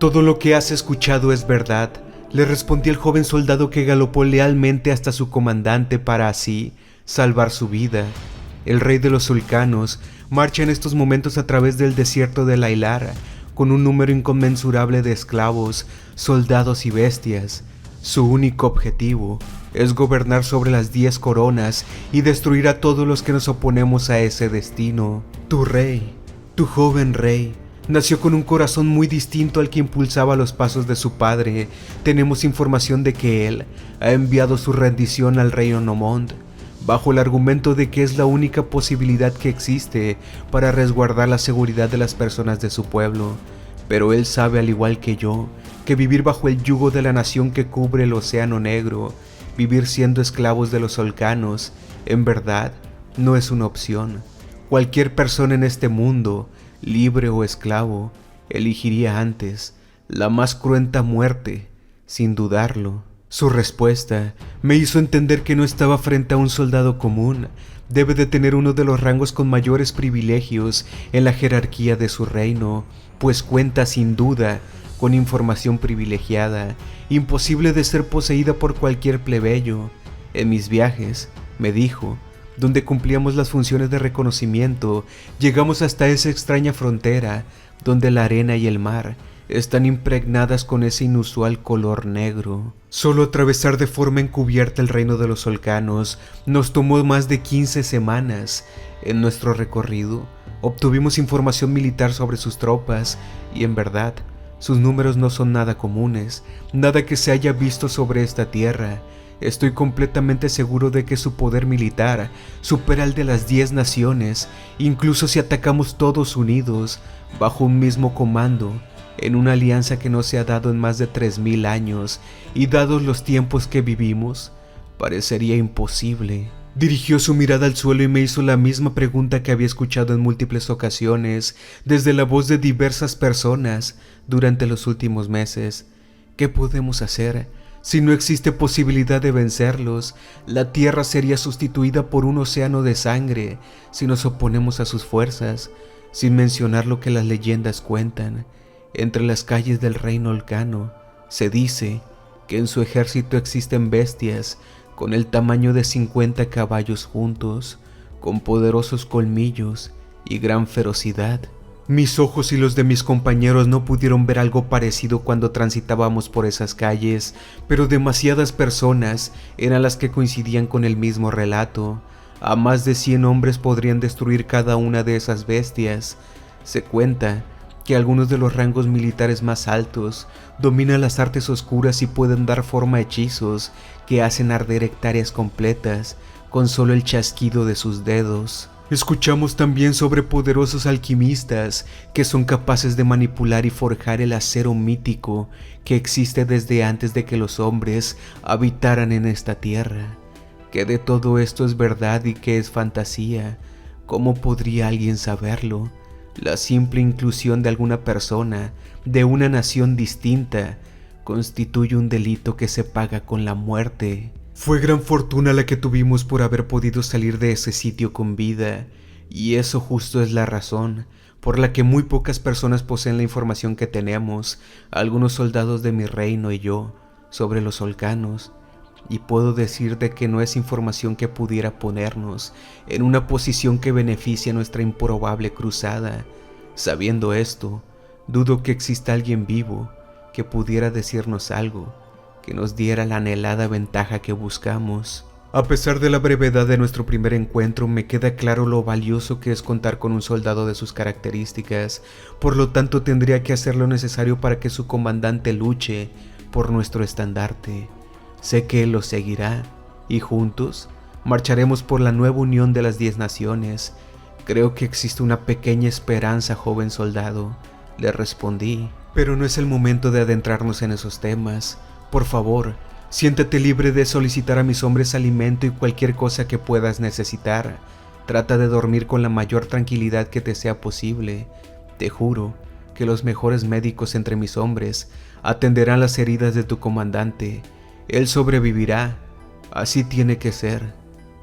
Todo lo que has escuchado es verdad, le respondió el joven soldado que galopó lealmente hasta su comandante para así salvar su vida. El rey de los sulcanos marcha en estos momentos a través del desierto de Lailara con un número inconmensurable de esclavos, soldados y bestias. Su único objetivo es gobernar sobre las 10 coronas y destruir a todos los que nos oponemos a ese destino. Tu rey, tu joven rey, nació con un corazón muy distinto al que impulsaba los pasos de su padre. Tenemos información de que él ha enviado su rendición al rey Onomond, bajo el argumento de que es la única posibilidad que existe para resguardar la seguridad de las personas de su pueblo. Pero él sabe, al igual que yo, que vivir bajo el yugo de la nación que cubre el Océano Negro, vivir siendo esclavos de los solcanos, en verdad, no es una opción. Cualquier persona en este mundo, libre o esclavo, elegiría antes la más cruenta muerte, sin dudarlo. Su respuesta me hizo entender que no estaba frente a un soldado común. Debe de tener uno de los rangos con mayores privilegios en la jerarquía de su reino, pues cuenta sin duda con información privilegiada, imposible de ser poseída por cualquier plebeyo. En mis viajes, me dijo, donde cumplíamos las funciones de reconocimiento, llegamos hasta esa extraña frontera, donde la arena y el mar están impregnadas con ese inusual color negro. Solo atravesar de forma encubierta el reino de los solcanos nos tomó más de 15 semanas. En nuestro recorrido, obtuvimos información militar sobre sus tropas, y en verdad, sus números no son nada comunes, nada que se haya visto sobre esta tierra. Estoy completamente seguro de que su poder militar supera el de las 10 naciones, incluso si atacamos todos unidos, bajo un mismo comando, en una alianza que no se ha dado en más de 3000 años, y dados los tiempos que vivimos, parecería imposible. Dirigió su mirada al suelo y me hizo la misma pregunta que había escuchado en múltiples ocasiones, desde la voz de diversas personas durante los últimos meses. ¿Qué podemos hacer? Si no existe posibilidad de vencerlos, la tierra sería sustituida por un océano de sangre si nos oponemos a sus fuerzas, sin mencionar lo que las leyendas cuentan. Entre las calles del reino Olcano se dice que en su ejército existen bestias con el tamaño de 50 caballos juntos, con poderosos colmillos y gran ferocidad. Mis ojos y los de mis compañeros no pudieron ver algo parecido cuando transitábamos por esas calles, pero demasiadas personas eran las que coincidían con el mismo relato. A más de 100 hombres podrían destruir cada una de esas bestias. Se cuenta que algunos de los rangos militares más altos dominan las artes oscuras y pueden dar forma a hechizos que hacen arder hectáreas completas con solo el chasquido de sus dedos. Escuchamos también sobre poderosos alquimistas que son capaces de manipular y forjar el acero mítico que existe desde antes de que los hombres habitaran en esta tierra. ¿Qué de todo esto es verdad y qué es fantasía? ¿Cómo podría alguien saberlo? La simple inclusión de alguna persona de una nación distinta constituye un delito que se paga con la muerte. Fue gran fortuna la que tuvimos por haber podido salir de ese sitio con vida, y eso justo es la razón por la que muy pocas personas poseen la información que tenemos, algunos soldados de mi reino y yo, sobre los solcanos. Y puedo decir de que no es información que pudiera ponernos en una posición que beneficie nuestra improbable cruzada. Sabiendo esto, dudo que exista alguien vivo que pudiera decirnos algo que nos diera la anhelada ventaja que buscamos. A pesar de la brevedad de nuestro primer encuentro, me queda claro lo valioso que es contar con un soldado de sus características, por lo tanto tendría que hacer lo necesario para que su comandante luche por nuestro estandarte. Sé que él lo seguirá, y juntos marcharemos por la nueva unión de las 10 naciones. Creo que existe una pequeña esperanza, joven soldado, le respondí. Pero no es el momento de adentrarnos en esos temas. Por favor, siéntete libre de solicitar a mis hombres alimento y cualquier cosa que puedas necesitar. Trata de dormir con la mayor tranquilidad que te sea posible. Te juro que los mejores médicos entre mis hombres atenderán las heridas de tu comandante. Él sobrevivirá, así tiene que ser,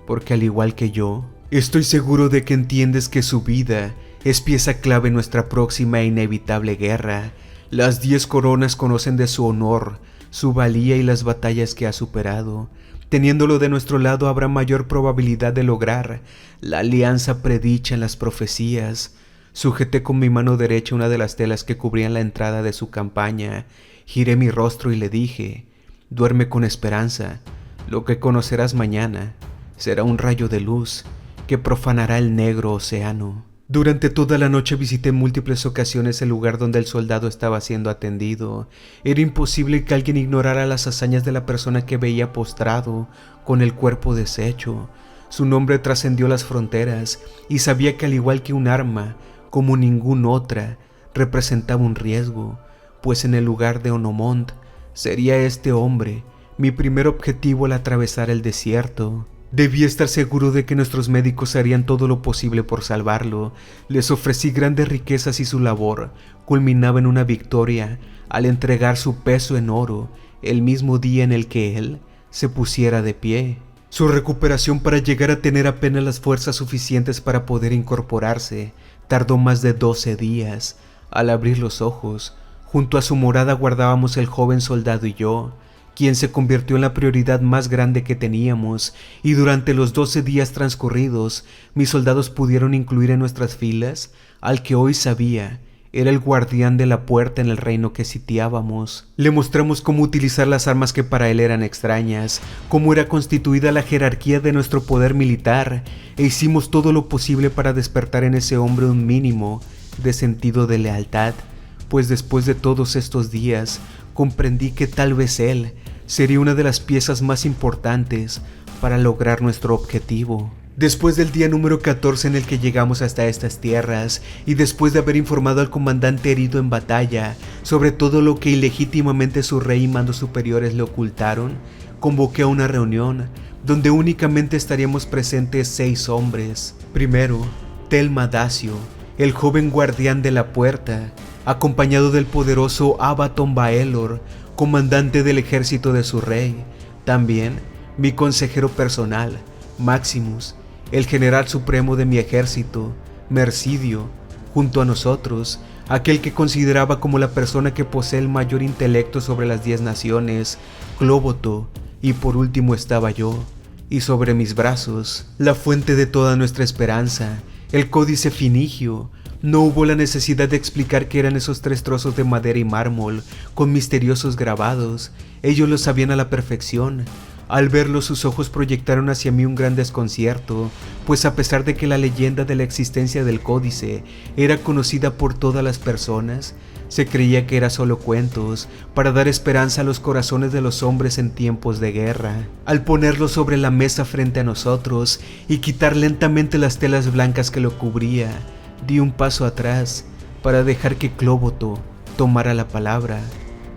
porque al igual que yo, estoy seguro de que entiendes que su vida es pieza clave en nuestra próxima e inevitable guerra, Las 10 coronas conocen de su honor, su valía y las batallas que ha superado. Teniéndolo de nuestro lado habrá mayor probabilidad de lograr la alianza predicha en las profecías. Sujeté con mi mano derecha una de las telas que cubrían la entrada de su campaña. Giré mi rostro y le dije: duerme con esperanza. Lo que conocerás mañana será un rayo de luz que profanará el negro océano. Durante toda la noche visité en múltiples ocasiones el lugar donde el soldado estaba siendo atendido. Era imposible que alguien ignorara las hazañas de la persona que veía postrado, con el cuerpo deshecho. Su nombre trascendió las fronteras y sabía que al igual que un arma, como ninguna otra, representaba un riesgo, pues en el lugar de Onomont sería este hombre mi primer objetivo al atravesar el desierto. Debía estar seguro de que nuestros médicos harían todo lo posible por salvarlo. Les ofrecí grandes riquezas y su labor culminaba en una victoria al entregar su peso en oro el mismo día en el que él se pusiera de pie. Su recuperación para llegar a tener apenas las fuerzas suficientes para poder incorporarse tardó más de 12 días. Al abrir los ojos, junto a su morada guardábamos el joven soldado y yo, quien se convirtió en la prioridad más grande que teníamos, y durante los 12 días transcurridos, mis soldados pudieron incluir en nuestras filas al que hoy sabía era el guardián de la puerta en el reino que sitiábamos. Le mostramos cómo utilizar las armas que para él eran extrañas, cómo era constituida la jerarquía de nuestro poder militar, e hicimos todo lo posible para despertar en ese hombre un mínimo de sentido de lealtad, pues después de todos estos días, comprendí que tal vez él sería una de las piezas más importantes para lograr nuestro objetivo. Después del día número 14 en el que llegamos hasta estas tierras, y después de haber informado al comandante herido en batalla sobre todo lo que ilegítimamente su rey y mandos superiores le ocultaron, convoqué a una reunión donde únicamente estaríamos presentes 6 hombres. Primero, Telma Dacio, el joven guardián de la puerta, acompañado del poderoso Abaton Baelor, comandante del ejército de su rey. También mi consejero personal, Maximus, el general supremo de mi ejército, Mercidio, junto a nosotros, aquel que consideraba como la persona que posee el mayor intelecto sobre las 10 naciones, Clóboto, y por último estaba yo, y sobre mis brazos, la fuente de toda nuestra esperanza, el códice Finigio. No hubo la necesidad de explicar qué eran esos 3 trozos de madera y mármol con misteriosos grabados. Ellos lo sabían a la perfección. Al verlo, sus ojos proyectaron hacia mí un gran desconcierto, pues a pesar de que la leyenda de la existencia del códice era conocida por todas las personas, se creía que era solo cuentos para dar esperanza a los corazones de los hombres en tiempos de guerra. Al ponerlo sobre la mesa frente a nosotros y quitar lentamente las telas blancas que lo cubría, di un paso atrás para dejar que Clóboto tomara la palabra,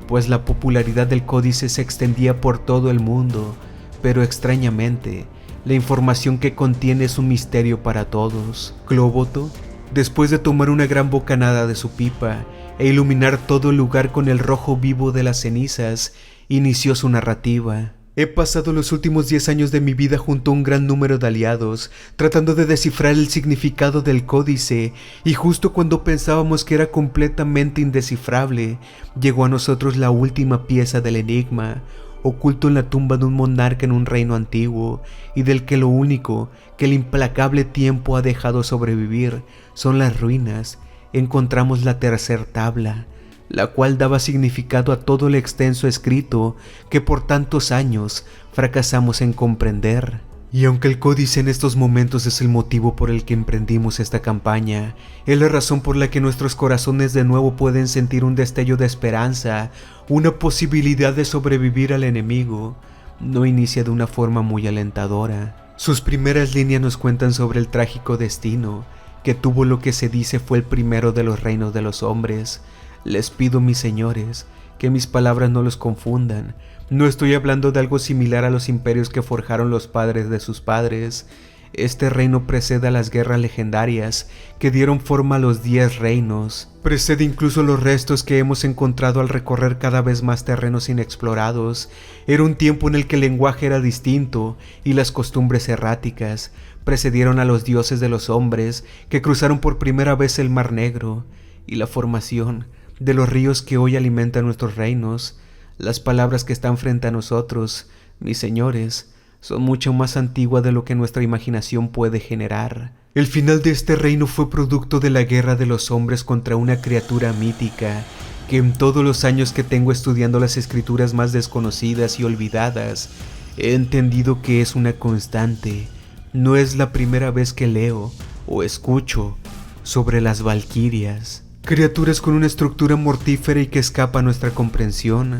pues la popularidad del códice se extendía por todo el mundo, pero extrañamente, la información que contiene es un misterio para todos. Clóboto, después de tomar una gran bocanada de su pipa e iluminar todo el lugar con el rojo vivo de las cenizas, inició su narrativa. He pasado los últimos 10 años de mi vida junto a un gran número de aliados, tratando de descifrar el significado del códice, y justo cuando pensábamos que era completamente indescifrable, llegó a nosotros la última pieza del enigma, oculto en la tumba de un monarca en un reino antiguo, y del que lo único que el implacable tiempo ha dejado sobrevivir son las ruinas. Encontramos la tercera tabla, la cual daba significado a todo el extenso escrito que por tantos años fracasamos en comprender. Y aunque el códice en estos momentos es el motivo por el que emprendimos esta campaña, es la razón por la que nuestros corazones de nuevo pueden sentir un destello de esperanza, una posibilidad de sobrevivir al enemigo, no inicia de una forma muy alentadora. Sus primeras líneas nos cuentan sobre el trágico destino que tuvo lo que se dice fue el primero de los reinos de los hombres. Les pido, mis señores, que mis palabras no los confundan. No estoy hablando de algo similar a los imperios que forjaron los padres de sus padres. Este reino precede a las guerras legendarias que dieron forma a los 10 reinos. Precede incluso los restos que hemos encontrado al recorrer cada vez más terrenos inexplorados. Era un tiempo en el que el lenguaje era distinto y las costumbres erráticas. Precedieron a los dioses de los hombres que cruzaron por primera vez el Mar Negro y la formación de los ríos que hoy alimentan nuestros reinos. Las palabras que están frente a nosotros, mis señores, son mucho más antiguas de lo que nuestra imaginación puede generar. El final de este reino fue producto de la guerra de los hombres contra una criatura mítica que en todos los años que tengo estudiando las escrituras más desconocidas y olvidadas, he entendido que es una constante. No es la primera vez que leo o escucho sobre las valquirias, criaturas con una estructura mortífera y que escapa a nuestra comprensión.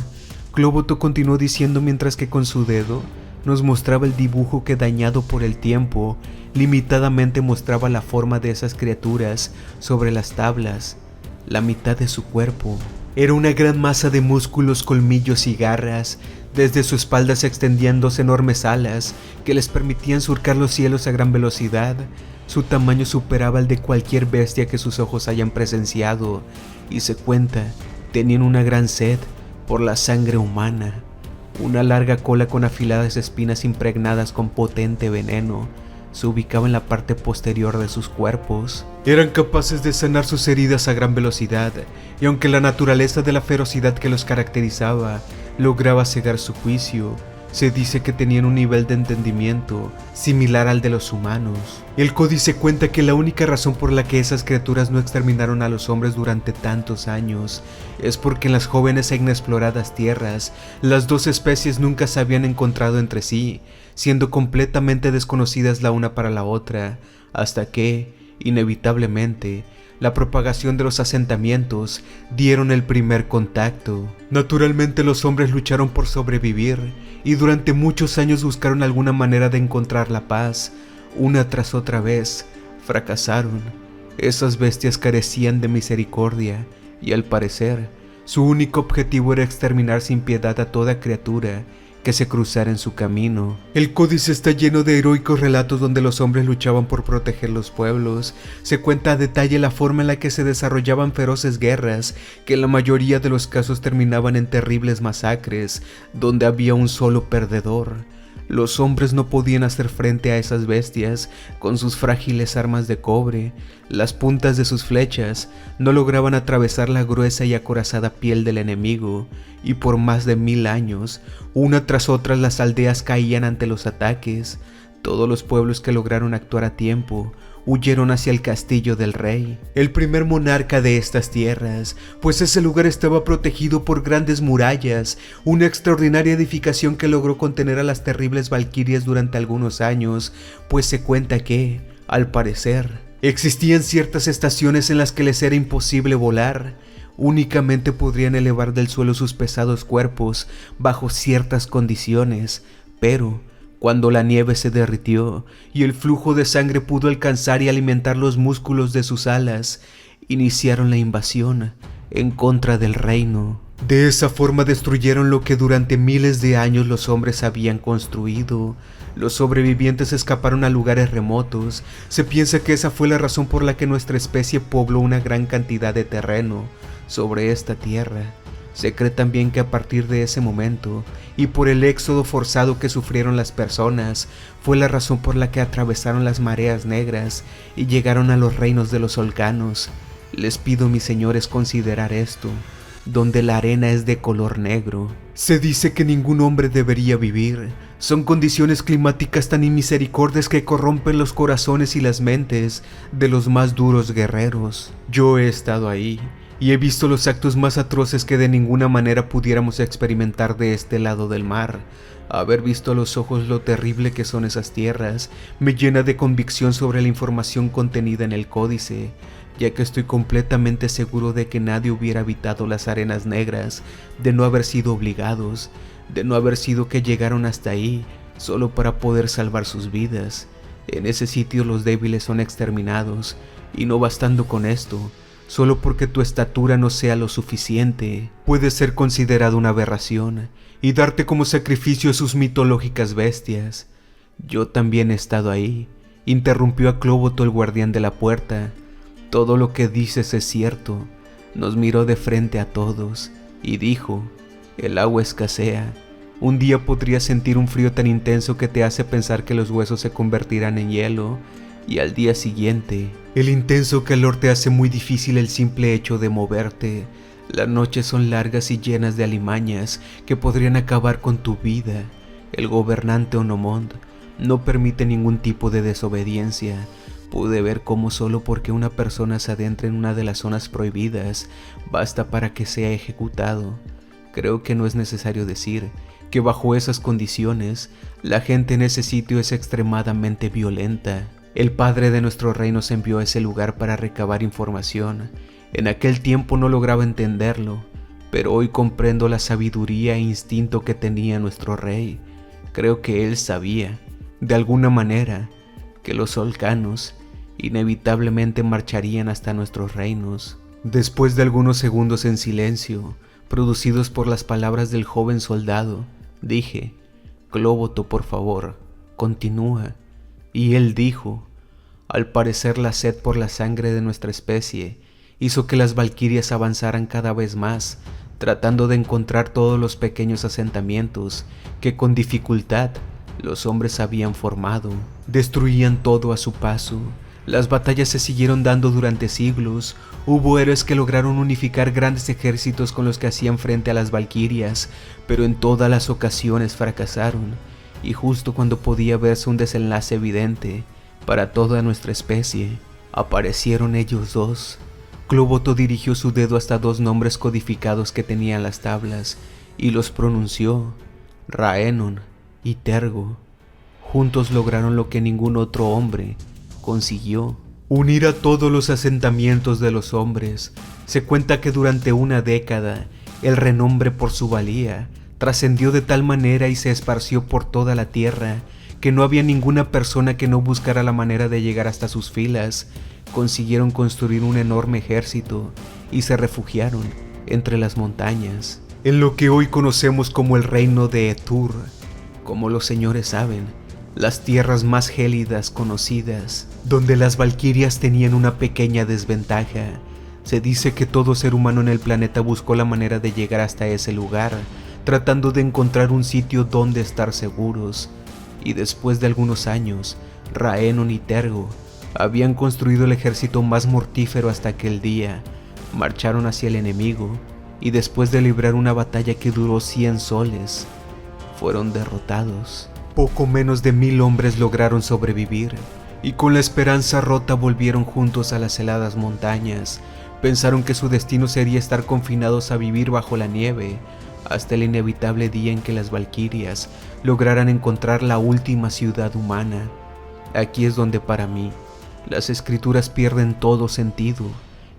Clóboto continuó diciendo mientras que con su dedo nos mostraba el dibujo que, dañado por el tiempo, limitadamente mostraba la forma de esas criaturas sobre las tablas. La mitad de su cuerpo era una gran masa de músculos, colmillos y garras. Desde su espalda se extendían dos enormes alas que les permitían surcar los cielos a gran velocidad. Su tamaño superaba el de cualquier bestia que sus ojos hayan presenciado, y se cuenta, tenían una gran sed por la sangre humana. Una larga cola con afiladas espinas impregnadas con potente veneno se ubicaba en la parte posterior de sus cuerpos. Eran capaces de sanar sus heridas a gran velocidad, y aunque la naturaleza de la ferocidad que los caracterizaba lograba cegar su juicio, se dice que tenían un nivel de entendimiento similar al de los humanos. El códice cuenta que la única razón por la que esas criaturas no exterminaron a los hombres durante tantos años es porque en las jóvenes e inexploradas tierras las dos especies nunca se habían encontrado entre sí, siendo completamente desconocidas la una para la otra, hasta que, inevitablemente, la propagación de los asentamientos dieron el primer contacto. Naturalmente los hombres lucharon por sobrevivir y durante muchos años buscaron alguna manera de encontrar la paz. Una tras otra vez, fracasaron. Esas bestias carecían de misericordia y, al parecer, su único objetivo era exterminar sin piedad a toda criatura que se cruzara en su camino. El códice está lleno de heroicos relatos donde los hombres luchaban por proteger los pueblos. Se cuenta a detalle la forma en la que se desarrollaban feroces guerras, que en la mayoría de los casos terminaban en terribles masacres, donde había un solo perdedor. Los hombres no podían hacer frente a esas bestias con sus frágiles armas de cobre. Las puntas de sus flechas no lograban atravesar la gruesa y acorazada piel del enemigo, y por más de 1000 años, una tras otra las aldeas caían ante los ataques. Todos los pueblos que lograron actuar a tiempo huyeron hacia el castillo del rey, el primer monarca de estas tierras, pues ese lugar estaba protegido por grandes murallas, una extraordinaria edificación que logró contener a las terribles valquirias durante algunos años, pues se cuenta que, al parecer, existían ciertas estaciones en las que les era imposible volar. Únicamente podrían elevar del suelo sus pesados cuerpos bajo ciertas condiciones, pero cuando la nieve se derritió y el flujo de sangre pudo alcanzar y alimentar los músculos de sus alas, iniciaron la invasión en contra del reino. De esa forma destruyeron lo que durante miles de años los hombres habían construido. Los sobrevivientes escaparon a lugares remotos. Se piensa que esa fue la razón por la que nuestra especie pobló una gran cantidad de terreno sobre esta tierra. Se cree también que a partir de ese momento, y por el éxodo forzado que sufrieron las personas, fue la razón por la que atravesaron las mareas negras y llegaron a los reinos de los Holcanos. Les pido, mis señores, considerar esto, donde la arena es de color negro. Se dice que ningún hombre debería vivir. Son condiciones climáticas tan inmisericordias que corrompen los corazones y las mentes de los más duros guerreros. Yo he estado ahí y he visto los actos más atroces que de ninguna manera pudiéramos experimentar de este lado del mar. Haber visto a los ojos lo terrible que son esas tierras me llena de convicción sobre la información contenida en el códice, ya que estoy completamente seguro de que nadie hubiera habitado las arenas negras de no haber sido obligados, de no haber sido que llegaron hasta ahí solo para poder salvar sus vidas. En ese sitio los débiles son exterminados, y no bastando con esto, solo porque tu estatura no sea lo suficiente, puedes ser considerado una aberración y darte como sacrificio a sus mitológicas bestias. Yo también he estado ahí, interrumpió a Clóboto el guardián de la puerta. Todo lo que dices es cierto. Nos miró de frente a todos y dijo: el agua escasea. Un día podrías sentir un frío tan intenso que te hace pensar que los huesos se convertirán en hielo, y al día siguiente, el intenso calor te hace muy difícil el simple hecho de moverte. Las noches son largas y llenas de alimañas que podrían acabar con tu vida. El gobernante Onomond no permite ningún tipo de desobediencia. Pude ver cómo solo porque una persona se adentra en una de las zonas prohibidas basta para que sea ejecutado. Creo que no es necesario decir que bajo esas condiciones la gente en ese sitio es extremadamente violenta. El padre de nuestro rey nos envió a ese lugar para recabar información. En aquel tiempo no lograba entenderlo, pero hoy comprendo la sabiduría e instinto que tenía nuestro rey. Creo que él sabía, de alguna manera, que los solcanos inevitablemente marcharían hasta nuestros reinos. Después de algunos segundos en silencio, producidos por las palabras del joven soldado, dije: Clóboto, por favor, continúa. Y él dijo: al parecer la sed por la sangre de nuestra especie hizo que las valquirias avanzaran cada vez más, tratando de encontrar todos los pequeños asentamientos que con dificultad los hombres habían formado. Destruían todo a su paso. Las batallas se siguieron dando durante siglos. Hubo héroes que lograron unificar grandes ejércitos con los que hacían frente a las valquirias, pero en todas las ocasiones fracasaron, y justo cuando podía verse un desenlace evidente para toda nuestra especie, aparecieron ellos dos. Clóboto dirigió su dedo hasta dos nombres codificados que tenían las tablas y los pronunció: Rhaenon y Tergo. Juntos lograron lo que ningún otro hombre consiguió: unir a todos los asentamientos de los hombres. Se cuenta que durante una década el renombre por su valía trascendió de tal manera y se esparció por toda la tierra que no había ninguna persona que no buscara la manera de llegar hasta sus filas. Consiguieron construir un enorme ejército y se refugiaron entre las montañas, en lo que hoy conocemos como el reino de Etur. Como los señores saben, las tierras más gélidas conocidas, donde las valquirias tenían una pequeña desventaja. Se dice que todo ser humano en el planeta buscó la manera de llegar hasta ese lugar, tratando de encontrar un sitio donde estar seguros. Y después de algunos años, Rhaenon y Tergo habían construido el ejército más mortífero hasta aquel día. Marcharon hacia el enemigo y después de librar una batalla que duró 100 soles, fueron derrotados. Poco menos de 1000 hombres lograron sobrevivir y con la esperanza rota volvieron juntos a las heladas montañas. Pensaron que su destino sería estar confinados a vivir bajo la nieve hasta el inevitable día en que las valquirias lograran encontrar la última ciudad humana. Aquí es donde para mí las escrituras pierden todo sentido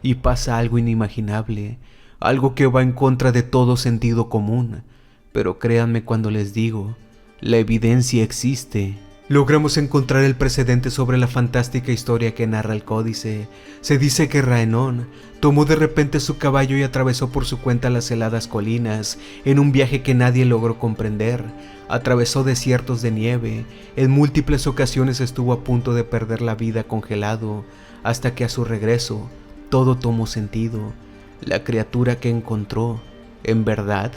y pasa algo inimaginable, algo que va en contra de todo sentido común. Pero créanme cuando les digo, la evidencia existe. Logramos encontrar el precedente sobre la fantástica historia que narra el códice. Se dice que Rhaenon tomó de repente su caballo y atravesó por su cuenta las heladas colinas, en un viaje que nadie logró comprender. Atravesó desiertos de nieve, en múltiples ocasiones estuvo a punto de perder la vida congelado, hasta que a su regreso todo tomó sentido. La criatura que encontró, en verdad,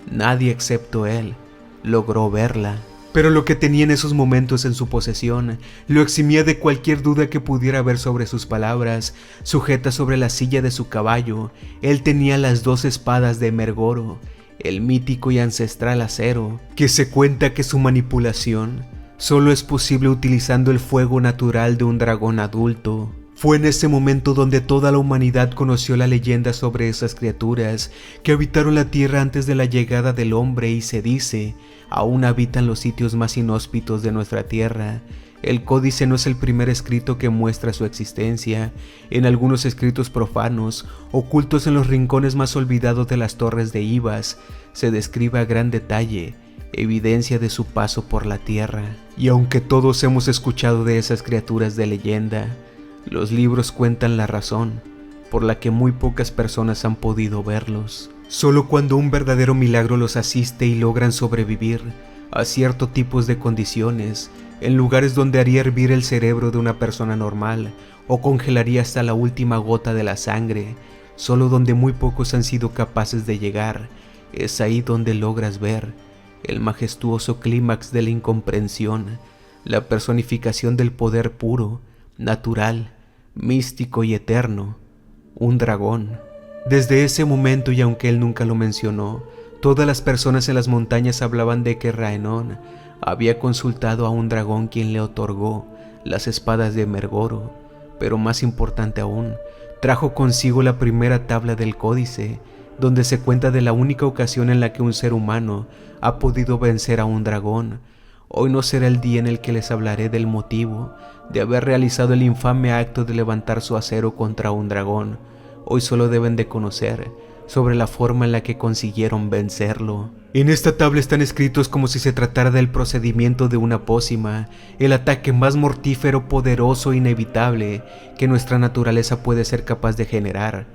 nadie excepto él logró verla. Pero lo que tenía en esos momentos en su posesión lo eximía de cualquier duda que pudiera haber sobre sus palabras. Sujeta sobre la silla de su caballo, él tenía las 2 espadas de Mergoro, el mítico y ancestral acero, que se cuenta que su manipulación solo es posible utilizando el fuego natural de un dragón adulto. Fue en ese momento donde toda la humanidad conoció la leyenda sobre esas criaturas que habitaron la tierra antes de la llegada del hombre, y se dice, aún habitan los sitios más inhóspitos de nuestra tierra. El códice no es el primer escrito que muestra su existencia. En algunos escritos profanos, ocultos en los rincones más olvidados de las torres de Ivas, se describe a gran detalle evidencia de su paso por la tierra. Y aunque todos hemos escuchado de esas criaturas de leyenda, los libros cuentan la razón por la que muy pocas personas han podido verlos. Solo cuando un verdadero milagro los asiste y logran sobrevivir a ciertos tipos de condiciones, en lugares donde haría hervir el cerebro de una persona normal o congelaría hasta la última gota de la sangre, solo donde muy pocos han sido capaces de llegar, es ahí donde logras ver el majestuoso clímax de la incomprensión, la personificación del poder puro, natural, místico y eterno, un dragón. Desde ese momento, y aunque él nunca lo mencionó, todas las personas en las montañas hablaban de que Rhaenón había consultado a un dragón quien le otorgó las espadas de Emergoro, pero más importante aún, trajo consigo la primera tabla del códice, donde se cuenta de la única ocasión en la que un ser humano ha podido vencer a un dragón. Hoy no será el día en el que les hablaré del motivo de haber realizado el infame acto de levantar su acero contra un dragón. Hoy solo deben de conocer sobre la forma en la que consiguieron vencerlo. En esta tabla están escritos como si se tratara del procedimiento de una pócima, el ataque más mortífero, poderoso e inevitable que nuestra naturaleza puede ser capaz de generar.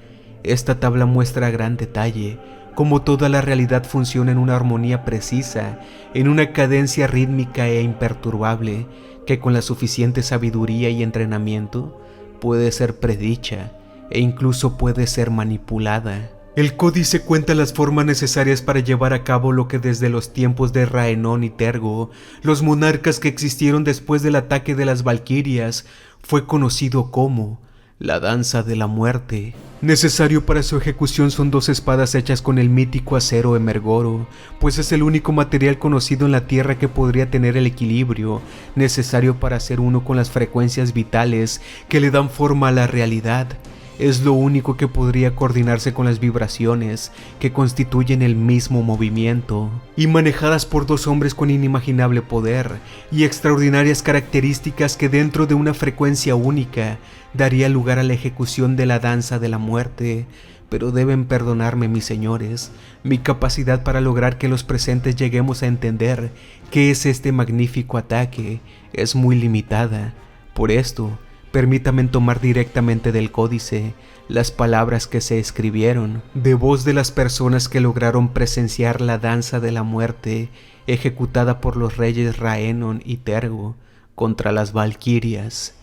Esta tabla muestra a gran detalle cómo toda la realidad funciona en una armonía precisa, en una cadencia rítmica e imperturbable, que con la suficiente sabiduría y entrenamiento puede ser predicha e incluso puede ser manipulada. El códice cuenta las formas necesarias para llevar a cabo lo que desde los tiempos de Rhaenón y Tergo, los monarcas que existieron después del ataque de las Valquirias, fue conocido como la danza de la muerte. Necesario para su ejecución son 2 espadas hechas con el mítico acero Emergoro, pues es el único material conocido en la tierra que podría tener el equilibrio necesario para hacer uno con las frecuencias vitales que le dan forma a la realidad. Es lo único que podría coordinarse con las vibraciones que constituyen el mismo movimiento, y manejadas por 2 hombres con inimaginable poder y extraordinarias características que dentro de una frecuencia única daría lugar a la ejecución de la danza de la muerte. Pero deben perdonarme, mis señores, mi capacidad para lograr que los presentes lleguemos a entender qué es este magnífico ataque es muy limitada. Por esto, permítanme tomar directamente del códice las palabras que se escribieron, de voz de las personas que lograron presenciar la danza de la muerte ejecutada por los reyes Rhaenón y Tergo contra las Valquirias.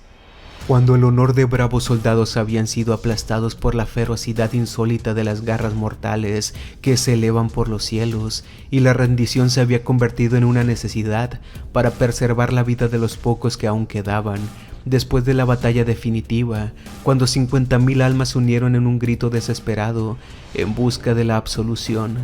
Cuando el honor de bravos soldados habían sido aplastados por la ferocidad insólita de las garras mortales que se elevan por los cielos, y la rendición se había convertido en una necesidad para preservar la vida de los pocos que aún quedaban, después de la batalla definitiva, cuando 50,000 almas se unieron en un grito desesperado en busca de la absolución,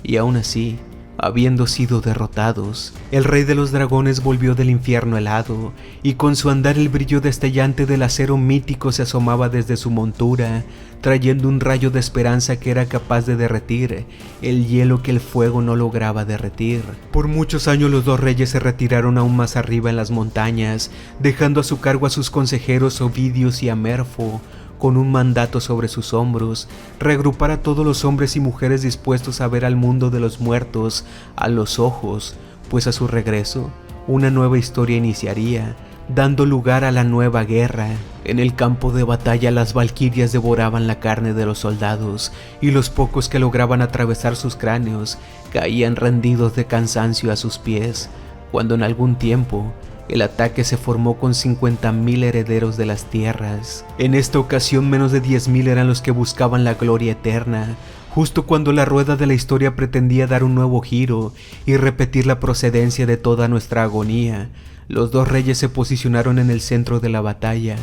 y aún así, habiendo sido derrotados, el rey de los dragones volvió del infierno helado, y con su andar el brillo destellante del acero mítico se asomaba desde su montura, trayendo un rayo de esperanza que era capaz de derretir el hielo que el fuego no lograba derretir. Por muchos años los 2 reyes se retiraron aún más arriba en las montañas, dejando a su cargo a sus consejeros Ovidius y Amerfo, con un mandato sobre sus hombros: reagrupar a todos los hombres y mujeres dispuestos a ver al mundo de los muertos a los ojos, pues a su regreso, una nueva historia iniciaría, dando lugar a la nueva guerra. En el campo de batalla las valquirias devoraban la carne de los soldados, y los pocos que lograban atravesar sus cráneos caían rendidos de cansancio a sus pies, cuando en algún tiempo el ataque se formó con 50,000 herederos de las tierras. En esta ocasión menos de 10,000 eran los que buscaban la gloria eterna, justo cuando la rueda de la historia pretendía dar un nuevo giro y repetir la procedencia de toda nuestra agonía. Los 2 reyes se posicionaron en el centro de la batalla,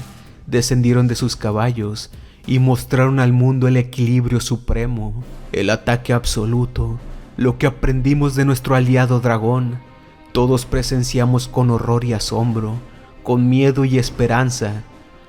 descendieron de sus caballos y mostraron al mundo el equilibrio supremo, el ataque absoluto, lo que aprendimos de nuestro aliado dragón. Todos presenciamos con horror y asombro, con miedo y esperanza,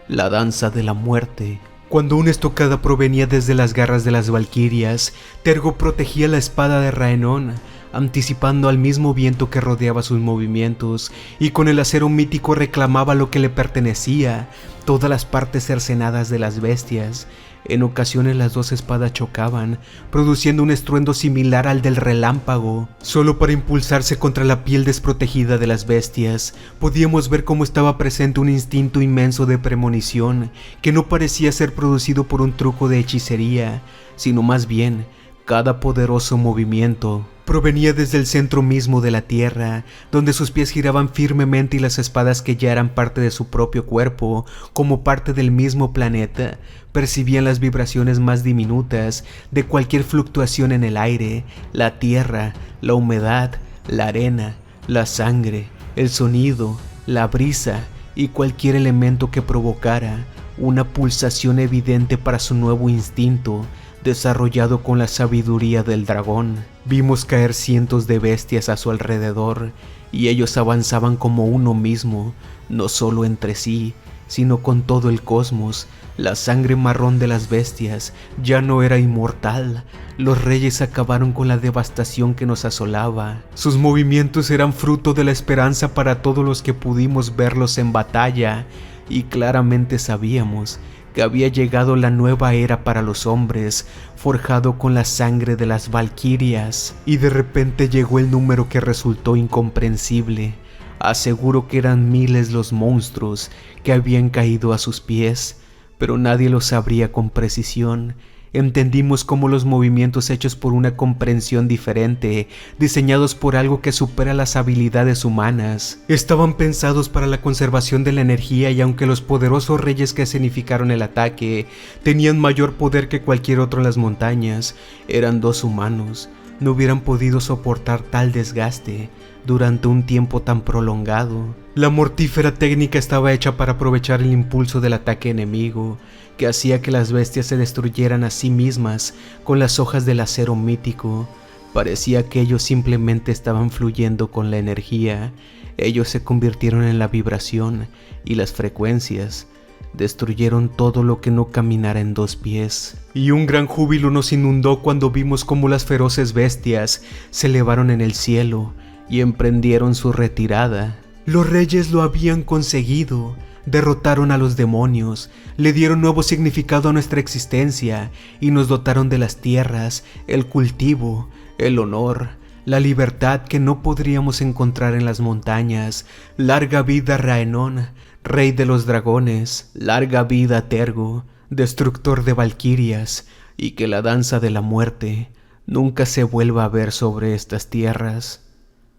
la danza de la muerte. Cuando una estocada provenía desde las garras de las valquirias, Tergo protegía la espada de Rhaenón, anticipando al mismo viento que rodeaba sus movimientos, y con el acero mítico reclamaba lo que le pertenecía, todas las partes cercenadas de las bestias. En ocasiones las 2 espadas chocaban, produciendo un estruendo similar al del relámpago. Solo para impulsarse contra la piel desprotegida de las bestias, podíamos ver cómo estaba presente un instinto inmenso de premonición, que no parecía ser producido por un truco de hechicería, sino más bien, cada poderoso movimiento provenía desde el centro mismo de la tierra, donde sus pies giraban firmemente y las espadas, que ya eran parte de su propio cuerpo, como parte del mismo planeta, percibían las vibraciones más diminutas de cualquier fluctuación en el aire, la tierra, la humedad, la arena, la sangre, el sonido, la brisa y cualquier elemento que provocara una pulsación evidente para su nuevo instinto desarrollado con la sabiduría del dragón. Vimos caer cientos de bestias a su alrededor, y ellos avanzaban como uno mismo, no solo entre sí, sino con todo el cosmos. La sangre marrón de las bestias ya no era inmortal. Los reyes acabaron con la devastación que nos asolaba. Sus movimientos eran fruto de la esperanza para todos los que pudimos verlos en batalla, y claramente sabíamos que había llegado la nueva era para los hombres, forjado con la sangre de las valquirias. Y de repente llegó el número que resultó incomprensible. Aseguro que eran miles los monstruos que habían caído a sus pies, pero nadie lo sabría con precisión. Entendimos cómo los movimientos hechos por una comprensión diferente, diseñados por algo que supera las habilidades humanas, estaban pensados para la conservación de la energía, y aunque los poderosos reyes que escenificaron el ataque tenían mayor poder que cualquier otro en las montañas, eran dos humanos. No hubieran podido soportar tal desgaste durante un tiempo tan prolongado. La mortífera técnica estaba hecha para aprovechar el impulso del ataque enemigo, que hacía que las bestias se destruyeran a sí mismas con las hojas del acero mítico. Parecía que ellos simplemente estaban fluyendo con la energía. Ellos se convirtieron en la vibración y las frecuencias. Destruyeron todo lo que no caminara en dos pies. Y un gran júbilo nos inundó cuando vimos cómo las feroces bestias se elevaron en el cielo y emprendieron su retirada. Los reyes lo habían conseguido. Derrotaron a los demonios, le dieron nuevo significado a nuestra existencia y nos dotaron de las tierras, el cultivo, el honor, la libertad que no podríamos encontrar en las montañas. Larga vida Raenón, rey de los dragones, larga vida Tergo, destructor de valquirias, y que la danza de la muerte nunca se vuelva a ver sobre estas tierras.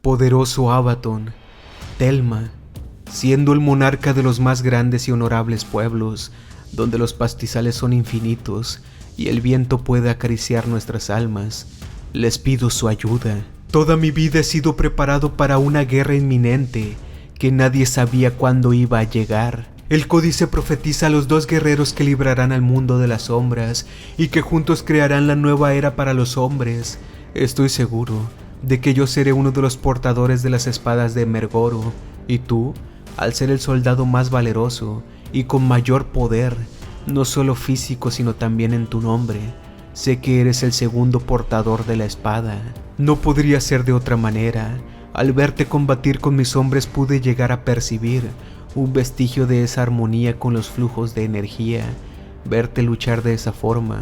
Poderoso Abaton, Telma, siendo el monarca de los más grandes y honorables pueblos, donde los pastizales son infinitos y el viento puede acariciar nuestras almas, les pido su ayuda. Toda mi vida he sido preparado para una guerra inminente que nadie sabía cuándo iba a llegar. El códice profetiza a los dos guerreros que librarán al mundo de las sombras y que juntos crearán la nueva era para los hombres. Estoy seguro de que yo seré uno de los portadores de las espadas de Mergoro, y tú, al ser el soldado más valeroso y con mayor poder, no solo físico sino también en tu nombre, sé que eres el segundo portador de la espada. No podría ser de otra manera. Al verte combatir con mis hombres pude llegar a percibir un vestigio de esa armonía con los flujos de energía. Verte luchar de esa forma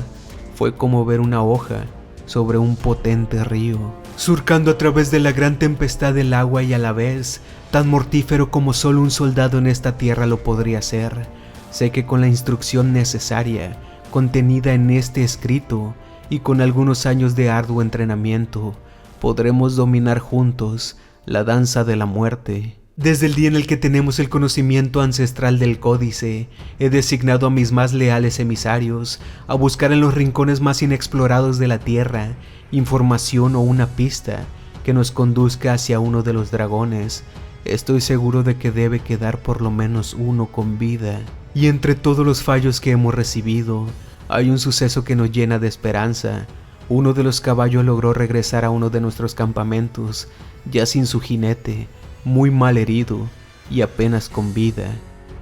fue como ver una hoja sobre un potente río, surcando a través de la gran tempestad del agua, y a la vez tan mortífero como solo un soldado en esta tierra lo podría hacer. Sé que con la instrucción necesaria contenida en este escrito y con algunos años de arduo entrenamiento, podremos dominar juntos la danza de la muerte. Desde el día en el que tenemos el conocimiento ancestral del códice, he designado a mis más leales emisarios a buscar en los rincones más inexplorados de la tierra información o una pista que nos conduzca hacia uno de los dragones. Estoy seguro de que debe quedar por lo menos uno con vida. Y entre todos los fallos que hemos recibido, hay un suceso que nos llena de esperanza. Uno de los caballos logró regresar a uno de nuestros campamentos, ya sin su jinete, muy mal herido y apenas con vida,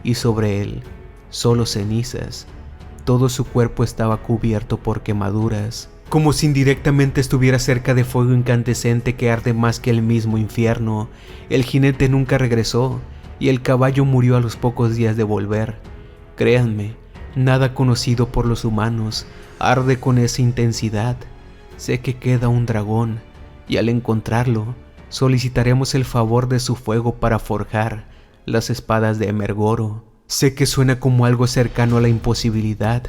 y sobre él solo cenizas. Todo su cuerpo estaba cubierto por quemaduras, como si indirectamente estuviera cerca de fuego incandescente que arde más que el mismo infierno. El jinete nunca regresó y el caballo murió a los pocos días de volver. Créanme, nada conocido por los humanos arde con esa intensidad. Sé que queda un dragón y al encontrarlo solicitaremos el favor de su fuego para forjar las espadas de Emergoro. Sé que suena como algo cercano a la imposibilidad,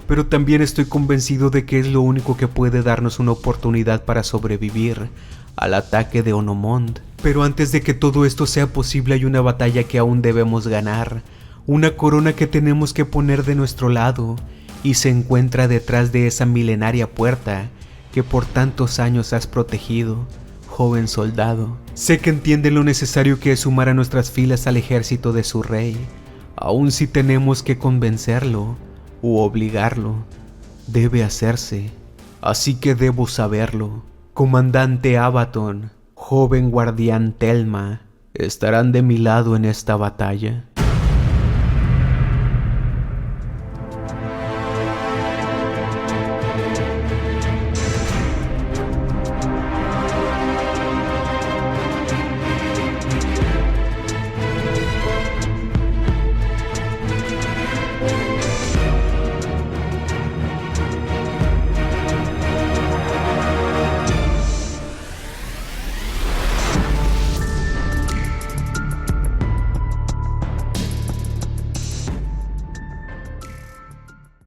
pero también estoy convencido de que es lo único que puede darnos una oportunidad para sobrevivir al ataque de Onomond. Pero antes de que todo esto sea posible, hay una batalla que aún debemos ganar, una corona que tenemos que poner de nuestro lado, y se encuentra detrás de esa milenaria puerta que por tantos años has protegido, joven soldado. Sé que entiende lo necesario que es sumar a nuestras filas al ejército de su rey, aun si tenemos que convencerlo u obligarlo, debe hacerse. así que debo saberlo. Comandante Abaton, joven guardián Telma, ¿estarán de mi lado en esta batalla?